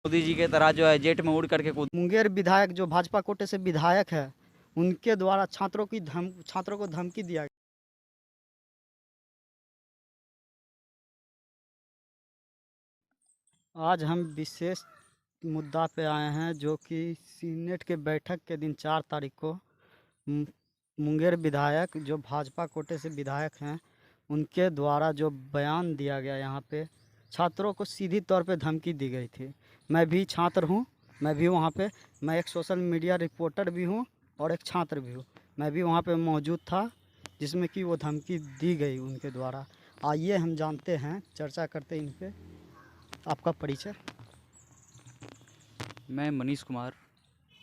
मोदी जी के तरह जो है जेट में उड़ करके कूद। मुंगेर विधायक जो भाजपा कोटे से विधायक है, उनके द्वारा छात्रों को धमकी दिया गया। आज हम विशेष मुद्दा पे आए हैं, जो कि सीनेट के बैठक के दिन 4 तारीख को मुंगेर विधायक जो भाजपा कोटे से विधायक हैं, उनके द्वारा जो बयान दिया गया, यहाँ पे छात्रों को सीधी तौर पे धमकी दी गई थी। मैं भी छात्र हूँ, मैं भी वहाँ पे, मैं एक सोशल मीडिया रिपोर्टर भी हूँ और एक छात्र भी हूँ। मैं भी वहाँ पे मौजूद था जिसमें कि वो धमकी दी गई उनके द्वारा। आइए हम जानते हैं, चर्चा करते हैं इन पे। आपका परिचय? मैं मनीष कुमार,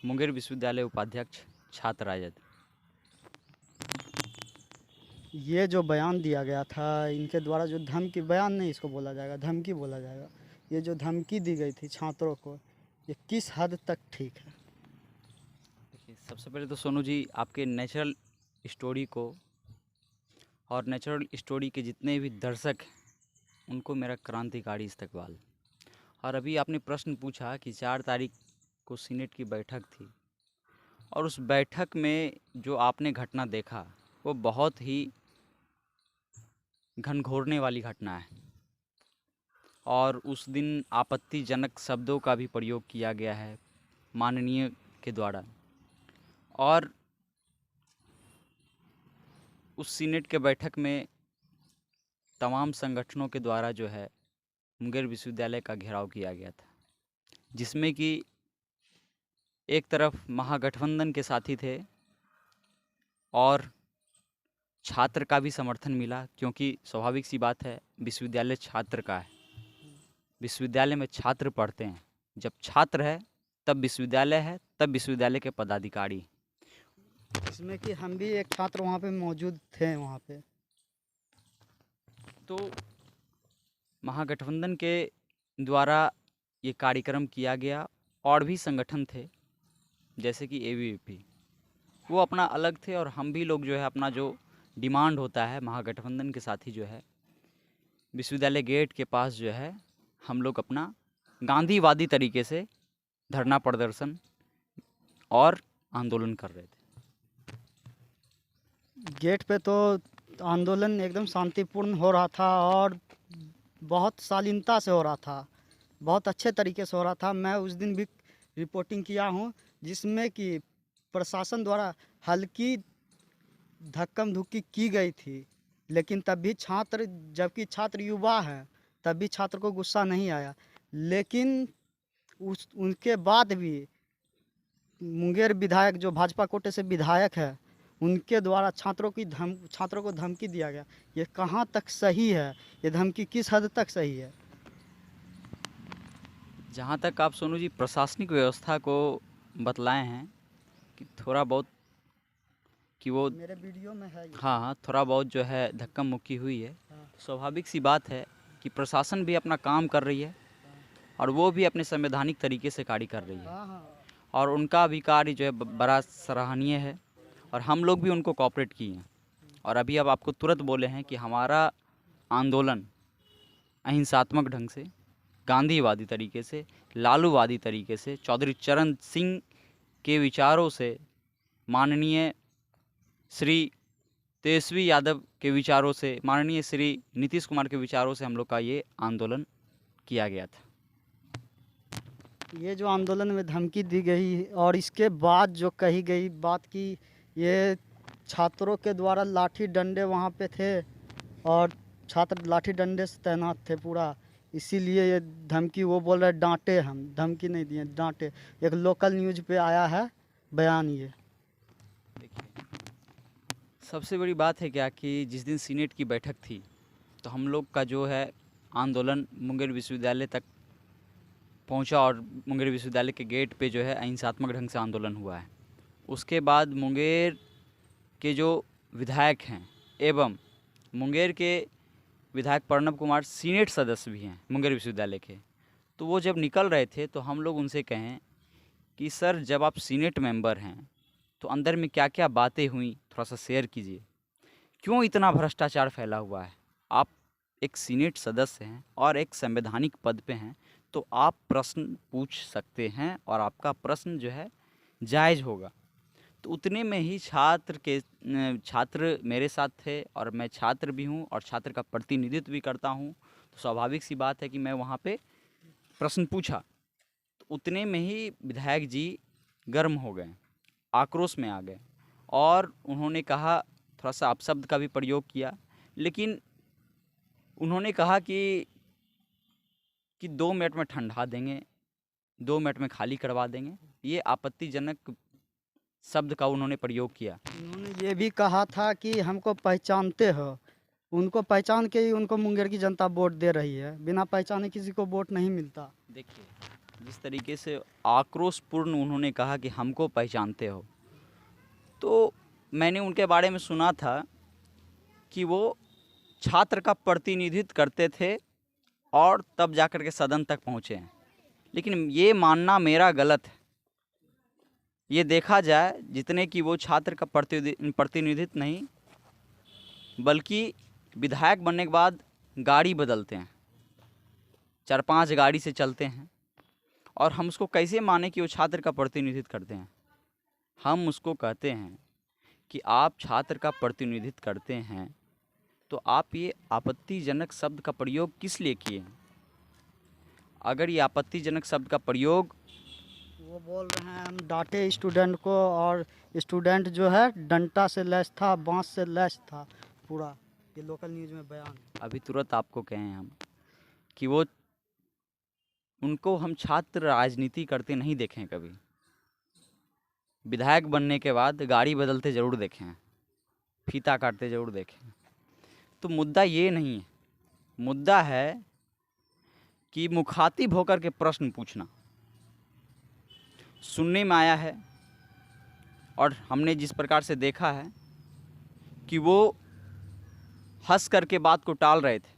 मुंगेर विश्वविद्यालय उपाध्यक्ष, छात्र राजद। ये जो बयान दिया गया था इनके द्वारा, जो धमकी, बयान नहीं इसको बोला जाएगा, धमकी बोला जाएगा, ये जो धमकी दी गई थी छात्रों को, ये किस हद तक ठीक है? देखिए, सबसे पहले तो सोनू जी, आपके नेचुरल स्टोरी को और नेचुरल स्टोरी के जितने भी दर्शक हैं, उनको मेरा क्रांतिकारी इस्तकबाल। और अभी आपने प्रश्न पूछा कि 4 तारीख को सीनेट की बैठक थी, और उस बैठक में जो आपने घटना देखा वो बहुत ही घनघोरने वाली घटना है। और उस दिन आपत्तिजनक शब्दों का भी प्रयोग किया गया है माननीय के द्वारा। और उस सीनेट के बैठक में तमाम संगठनों के द्वारा जो है मुंगेर विश्वविद्यालय का घेराव किया गया था, जिसमें कि एक तरफ महागठबंधन के साथी थे और छात्र का भी समर्थन मिला, क्योंकि स्वाभाविक सी बात है, विश्वविद्यालय छात्र का है। विश्वविद्यालय में छात्र पढ़ते हैं। जब छात्र है तब विश्वविद्यालय है, तब विश्वविद्यालय के पदाधिकारी। इसमें कि हम भी एक छात्र वहाँ पे मौजूद थे वहाँ पे। तो महागठबंधन के द्वारा ये कार्यक्रम किया गया, और भी संगठन थे जैसे कि एबीवीपी, वो अपना अलग थे, और हम भी लोग जो है अपना जो डिमांड होता है महागठबंधन के साथी जो है विश्वविद्यालय गेट के पास जो है हम लोग अपना गांधीवादी तरीके से धरना प्रदर्शन और आंदोलन कर रहे थे। गेट पे तो आंदोलन एकदम शांतिपूर्ण हो रहा था और बहुत शालीनता से हो रहा था, बहुत अच्छे तरीके से हो रहा था। मैं उस दिन भी रिपोर्टिंग किया हूँ, जिसमें कि प्रशासन द्वारा हल्की धक्कम धुक्की की गई थी, लेकिन तब भी छात्र, जबकि छात्र युवा हैं, तब भी छात्र को गुस्सा नहीं आया। लेकिन उनके बाद भी मुंगेर विधायक जो भाजपा कोटे से विधायक है, उनके द्वारा छात्रों को धमकी दिया गया। ये कहाँ तक सही है? ये धमकी किस हद तक सही है? जहाँ तक आप सोनू जी प्रशासनिक व्यवस्था को बतलाए हैं कि थोड़ा बहुत कि वो मेरे वीडियो में है ये। हाँ, थोड़ा बहुत जो है धक्का मुक्की हुई है। हाँ। स्वाभाविक सी बात है कि प्रशासन भी अपना काम कर रही है और वो भी अपने संवैधानिक तरीके से कार्य कर रही है, हाँ हाँ। और उनका भी कार्य जो है बड़ा सराहनीय है, और हम लोग भी उनको कोऑपरेट किए हैं। और अभी अब आपको तुरंत बोले हैं कि हमारा आंदोलन अहिंसात्मक ढंग से, गांधीवादी तरीके से, लालूवादी तरीके से, चौधरी चरण सिंह के विचारों से, माननीय श्री तेजस्वी यादव के विचारों से, माननीय श्री नीतीश कुमार के विचारों से हम लोग का ये आंदोलन किया गया था। ये जो आंदोलन में धमकी दी गई और इसके बाद जो कही गई बात की, ये छात्रों के द्वारा लाठी डंडे वहाँ पे थे और छात्र लाठी डंडे से तैनात थे पूरा, इसीलिए ये धमकी, वो बोल रहे डांटे, हम धमकी नहीं दिए, डांटे। एक लोकल न्यूज़ पे आया है बयान ये। देखिए, सबसे बड़ी बात है क्या कि जिस दिन सीनेट की बैठक थी, तो हम लोग का जो है आंदोलन मुंगेर विश्वविद्यालय तक पहुंचा, और मुंगेर विश्वविद्यालय के गेट पे जो है अहिंसात्मक ढंग से आंदोलन हुआ है। उसके बाद मुंगेर के जो विधायक हैं एवं मुंगेर के विधायक प्रणब कुमार सीनेट सदस्य भी हैं मुंगेर विश्वविद्यालय के, तो वो जब निकल रहे थे तो हम लोग उनसे कहें कि सर, जब आप सीनेट मेंबर हैं तो अंदर में क्या क्या बातें हुई थोड़ा सा शेयर कीजिए। क्यों इतना भ्रष्टाचार फैला हुआ है? आप एक सीनेट सदस्य हैं और एक संवैधानिक पद पे हैं, तो आप प्रश्न पूछ सकते हैं और आपका प्रश्न जो है जायज़ होगा। तो उतने में ही छात्र मेरे साथ थे और मैं छात्र भी हूँ और छात्र का प्रतिनिधित्व भी करता हूँ, तो स्वाभाविक सी बात है कि मैं वहाँ पे प्रश्न पूछा। तो उतने में ही विधायक जी गर्म हो गए, आक्रोश में आ गए और उन्होंने कहा, थोड़ा सा अपशब्द का भी प्रयोग किया, लेकिन उन्होंने कहा कि 2 मिनट में ठंडा देंगे, 2 मिनट में खाली करवा देंगे। ये आपत्तिजनक शब्द का उन्होंने प्रयोग किया। उन्होंने ये भी कहा था कि हमको पहचानते हो, उनको पहचान के ही उनको मुंगेर की जनता वोट दे रही है, बिना पहचाने किसी को वोट नहीं मिलता। देखिए, जिस तरीके से आक्रोशपूर्ण उन्होंने कहा कि हमको पहचानते हो, तो मैंने उनके बारे में सुना था कि वो छात्र का प्रतिनिधित्व करते थे और तब जाकर के सदन तक पहुँचे हैं। लेकिन ये मानना मेरा गलत है। ये देखा जाए, जितने कि वो छात्र का प्रतिनिधित्व नहीं, बल्कि विधायक बनने के बाद गाड़ी बदलते हैं, 4-5 गाड़ी से चलते हैं, और हम उसको कैसे माने कि वो छात्र का प्रतिनिधित्व करते हैं? हम उसको कहते हैं कि आप छात्र का प्रतिनिधित्व करते हैं, तो आप ये आपत्तिजनक शब्द का प्रयोग किस लिए किए हैं? अगर ये आपत्तिजनक शब्द का प्रयोग, वो बोल रहे हैं हम डांटे स्टूडेंट को, और स्टूडेंट जो है डंडा से लैस था, बांस से लैस था पूरा। ये लोकल न्यूज़ में बयान है। अभी तुरंत आपको कहें हम कि वो, उनको हम छात्र राजनीति करते नहीं देखे हैं कभी। विधायक बनने के बाद गाड़ी बदलते ज़रूर देखे हैं, फीता काटते ज़रूर देखे हैं। तो मुद्दा ये नहीं है, मुद्दा है कि मुखातिब होकर के प्रश्न पूछना। सुनने में आया है और हमने जिस प्रकार से देखा है कि वो हंस करके बात को टाल रहे थे।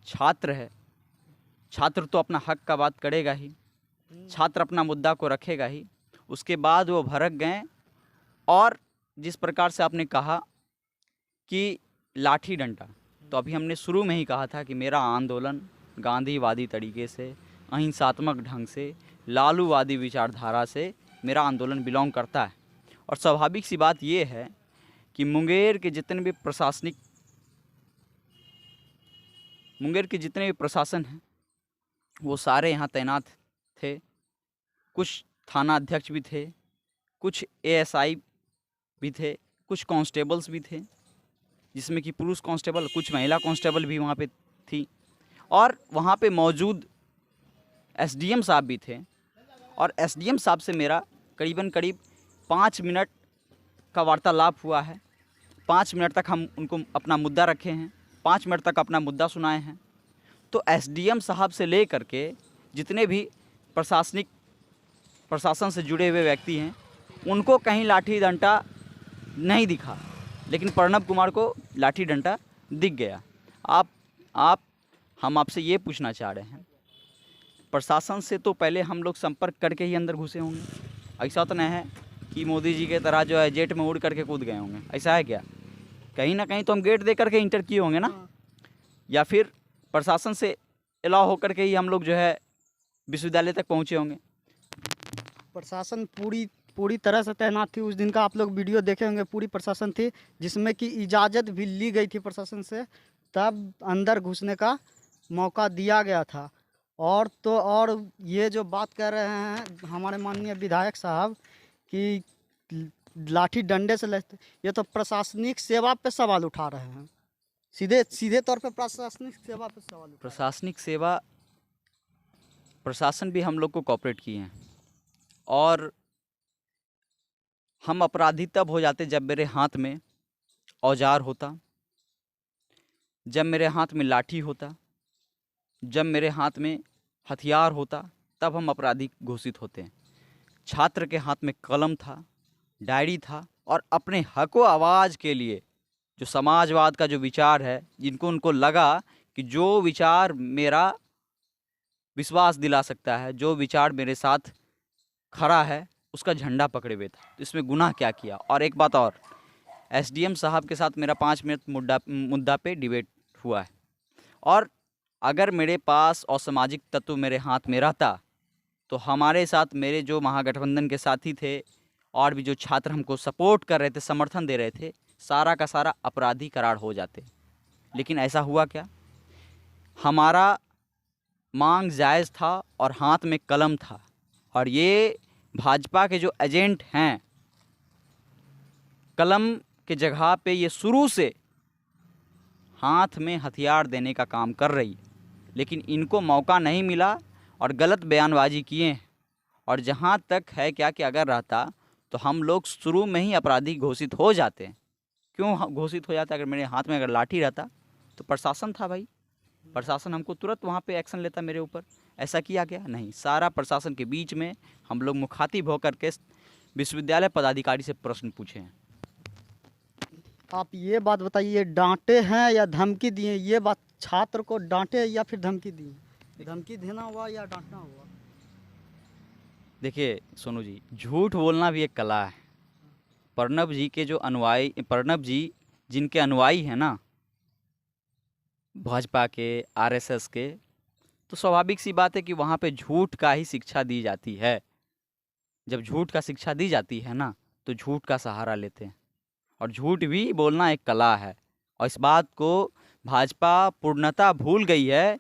छात्र है, छात्र तो अपना हक का बात करेगा ही, छात्र अपना मुद्दा को रखेगा ही। उसके बाद वो भड़क गए और जिस प्रकार से आपने कहा कि लाठी डंडा, तो अभी हमने शुरू में ही कहा था कि मेरा आंदोलन गांधीवादी तरीके से, अहिंसात्मक ढंग से, लालूवादी विचारधारा से मेरा आंदोलन बिलोंग करता है। और स्वाभाविक सी बात ये है कि मुंगेर के जितने भी प्रशासन हैं, वो सारे यहाँ तैनात थे। कुछ थाना अध्यक्ष भी थे, कुछ एएसआई भी थे, कुछ कांस्टेबल्स भी थे, जिसमें कि पुरुष कांस्टेबल, कुछ महिला कांस्टेबल भी वहाँ पे थी, और वहाँ पे मौजूद एसडीएम साहब भी थे। और एसडीएम साहब से मेरा करीब 5 मिनट का वार्तालाप हुआ है। 5 मिनट तक हम उनको अपना मुद्दा रखे हैं, 5 मिनट तक अपना मुद्दा सुनाए हैं। तो एसडीएम साहब से ले करके जितने भी प्रशासन से जुड़े हुए व्यक्ति हैं, उनको कहीं लाठी डंडा नहीं दिखा, लेकिन प्रणब कुमार को लाठी डंडा दिख गया। हम आपसे ये पूछना चाह रहे हैं, प्रशासन से तो पहले हम लोग संपर्क करके ही अंदर घुसे होंगे। ऐसा तो नहीं है कि मोदी जी के तरह जो है जेट में उड़ करके कूद गए होंगे, ऐसा है क्या? कहीं ना कहीं तो हम गेट दे करके इंटर किए होंगे ना, या फिर प्रशासन से अलाउ होकर के ही हम लोग जो है विश्वविद्यालय तक पहुँचे होंगे। प्रशासन पूरी तरह से तैनात थी। उस दिन का आप लोग वीडियो देखे होंगे, पूरी प्रशासन थी, जिसमें कि इजाज़त भी ली गई थी प्रशासन से, तब अंदर घुसने का मौका दिया गया था। और ये जो बात कर रहे हैं हमारे माननीय विधायक साहब कि लाठी डंडे से ये तो प्रशासनिक सेवा पे सवाल उठा रहे हैं, सीधे तौर पे प्रशासनिक सेवा पे सवाल। प्रशासनिक सेवा, प्रशासन भी हम लोग को कॉपरेट किए हैं, और हम अपराधी तब हो जाते जब मेरे हाथ में औजार होता, जब मेरे हाथ में लाठी होता, जब मेरे हाथ में हथियार होता, तब हम अपराधी घोषित होते हैं। छात्र के हाथ में कलम था, डायरी था, और अपने हक व आवाज़ के लिए जो समाजवाद का जो विचार है, उनको लगा कि जो विचार मेरा विश्वास दिला सकता है, जो विचार मेरे साथ खड़ा है, उसका झंडा पकड़े हुए था। तो इसमें गुनाह क्या किया? और एक बात और, एसडीएम साहब के साथ मेरा 5 मिनट मुद्दा पे डिबेट हुआ है, और अगर मेरे पास असामाजिक तत्व मेरे हाथ में रहता तो हमारे साथ मेरे जो महागठबंधन के साथी थे और भी जो छात्र हमको सपोर्ट कर रहे थे, समर्थन दे रहे थे, सारा का सारा अपराधी करार हो जाते। लेकिन ऐसा हुआ क्या? हमारा मांग जायज़ था और हाथ में कलम था, और ये भाजपा के जो एजेंट हैं, कलम के जगह पे ये शुरू से हाथ में हथियार देने का काम कर रही है। लेकिन इनको मौका नहीं मिला और गलत बयानबाजी किए हैं। और जहाँ तक है क्या कि अगर रहता तो हम लोग शुरू में ही अपराधी घोषित हो जाते हैं। क्यों घोषित हो जाता? अगर मेरे हाथ में अगर लाठी रहता तो प्रशासन था भाई, प्रशासन हमको तुरंत वहाँ पे एक्शन लेता मेरे ऊपर। ऐसा किया गया नहीं, सारा प्रशासन के बीच में हम लोग मुखातिब होकर के विश्वविद्यालय पदाधिकारी से प्रश्न पूछे हैं। आप ये बात बताइए, डांटे हैं या धमकी दिए? ये बात, छात्र को डांटे या फिर धमकी दिए? धमकी देना हुआ या डांटना हुआ? देखिए सोनू जी, झूठ बोलना भी एक कला है। प्रणब जी के जो अनुयायी, प्रणब जी जिनके अनुयायी हैं ना भाजपा के, आरएसएस के, तो स्वाभाविक सी बात है कि वहाँ पे झूठ का ही शिक्षा दी जाती है। जब झूठ का शिक्षा दी जाती है ना तो झूठ का सहारा लेते हैं, और झूठ भी बोलना एक कला है। और इस बात को भाजपा पूर्णतः भूल गई है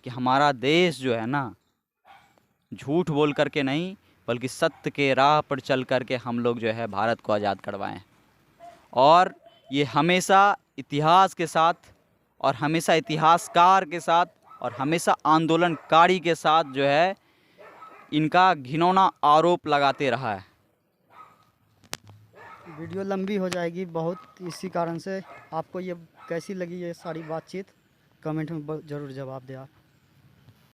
कि हमारा देश जो है ना झूठ बोल करके नहीं बल्कि सत्य के राह पर चल करके हम लोग जो है भारत को आज़ाद करवाएं। और ये हमेशा इतिहास के साथ और हमेशा इतिहासकार के साथ और हमेशा आंदोलनकारी के साथ जो है इनका घिनौना आरोप लगाते रहा है। वीडियो लंबी हो जाएगी बहुत, इसी कारण से। आपको ये कैसी लगी ये सारी बातचीत, कमेंट में ज़रूर जवाब दें आप।